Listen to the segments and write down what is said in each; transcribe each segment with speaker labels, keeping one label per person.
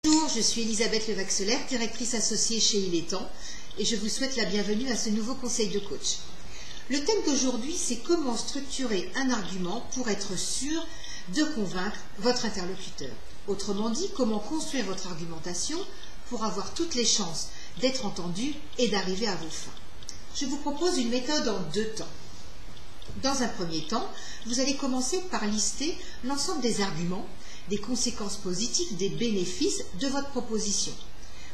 Speaker 1: Bonjour, je suis Elisabeth Levaxelaire, directrice associée chez Il est temps, et je vous souhaite la bienvenue à ce nouveau conseil de coach. Le thème d'aujourd'hui, c'est comment structurer un argument pour être sûr de convaincre votre interlocuteur. Autrement dit, comment construire votre argumentation pour avoir toutes les chances d'être entendu et d'arriver à vos fins. Je vous propose une méthode en 2 temps. Dans un premier temps, vous allez commencer par lister l'ensemble des arguments, des conséquences positives, des bénéfices de votre proposition.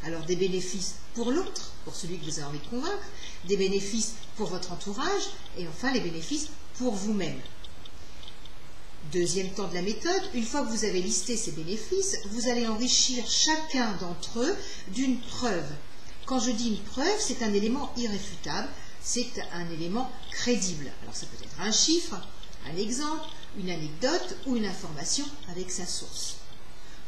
Speaker 1: Alors des bénéfices pour l'autre, pour celui que vous avez envie de convaincre, des bénéfices pour votre entourage et enfin les bénéfices pour vous-même. Deuxième temps de la méthode, une fois que vous avez listé ces bénéfices, vous allez enrichir chacun d'entre eux d'une preuve. Quand je dis une preuve, c'est un élément irréfutable, c'est un élément crédible. Alors ça peut être un chiffre, un exemple, une anecdote ou une information avec sa source.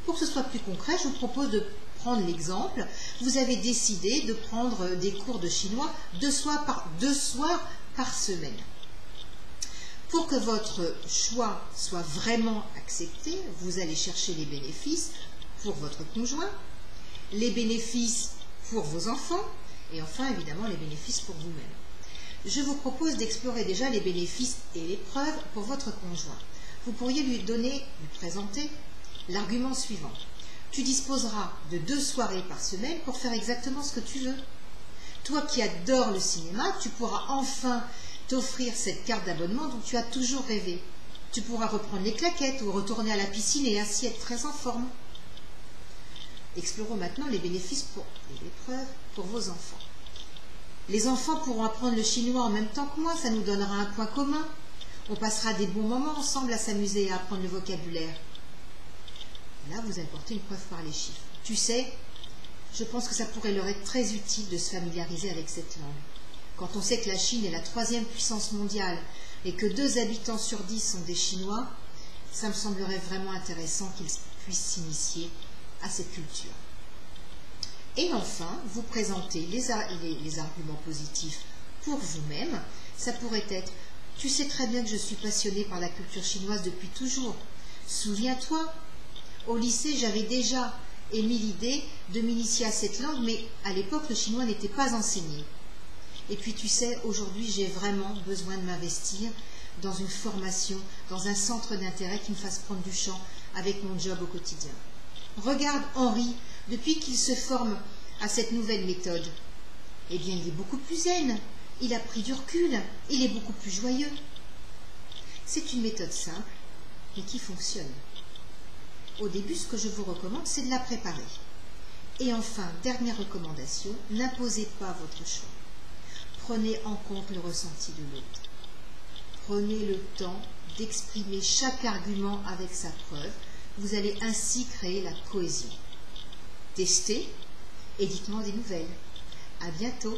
Speaker 1: Pour que ce soit plus concret, je vous propose de prendre l'exemple. Vous avez décidé de prendre des cours de chinois 2 soirs par semaine. Pour que votre choix soit vraiment accepté, vous allez chercher les bénéfices pour votre conjoint, les bénéfices pour vos enfants et enfin évidemment les bénéfices pour vous-même. Je vous propose d'explorer déjà les bénéfices et les preuves pour votre conjoint. Vous pourriez lui présenter l'argument suivant. Tu disposeras de 2 soirées par semaine pour faire exactement ce que tu veux. Toi qui adores le cinéma, tu pourras enfin t'offrir cette carte d'abonnement dont tu as toujours rêvé. Tu pourras reprendre les claquettes ou retourner à la piscine et ainsi être très en forme. Explorons maintenant les bénéfices et les preuves pour vos enfants. Les enfants pourront apprendre le chinois en même temps que moi, ça nous donnera un point commun. On passera des bons moments ensemble à s'amuser et à apprendre le vocabulaire. Là, vous apportez une preuve par les chiffres. Tu sais, je pense que ça pourrait leur être très utile de se familiariser avec cette langue. Quand on sait que la Chine est la 3e puissance mondiale et que 2 habitants sur 10 sont des Chinois, ça me semblerait vraiment intéressant qu'ils puissent s'initier à cette culture. Et enfin, vous présentez les arguments positifs pour vous-même. Ça pourrait être « Tu sais très bien que je suis passionnée par la culture chinoise depuis toujours. Souviens-toi, au lycée, j'avais déjà émis l'idée de m'initier à cette langue, mais à l'époque, le chinois n'était pas enseigné. Et puis, tu sais, aujourd'hui, j'ai vraiment besoin de m'investir dans une formation, dans un centre d'intérêt qui me fasse prendre du champ avec mon job au quotidien. Regarde Henri, depuis qu'il se forme à cette nouvelle méthode, eh bien, il est beaucoup plus zen, il a pris du recul, il est beaucoup plus joyeux. C'est une méthode simple, mais qui fonctionne. Au début, ce que je vous recommande, c'est de la préparer. Et enfin, dernière recommandation, n'imposez pas votre choix. Prenez en compte le ressenti de l'autre. Prenez le temps d'exprimer chaque argument avec sa preuve. Vous allez ainsi créer la cohésion. Testez et dites-moi des nouvelles. À bientôt.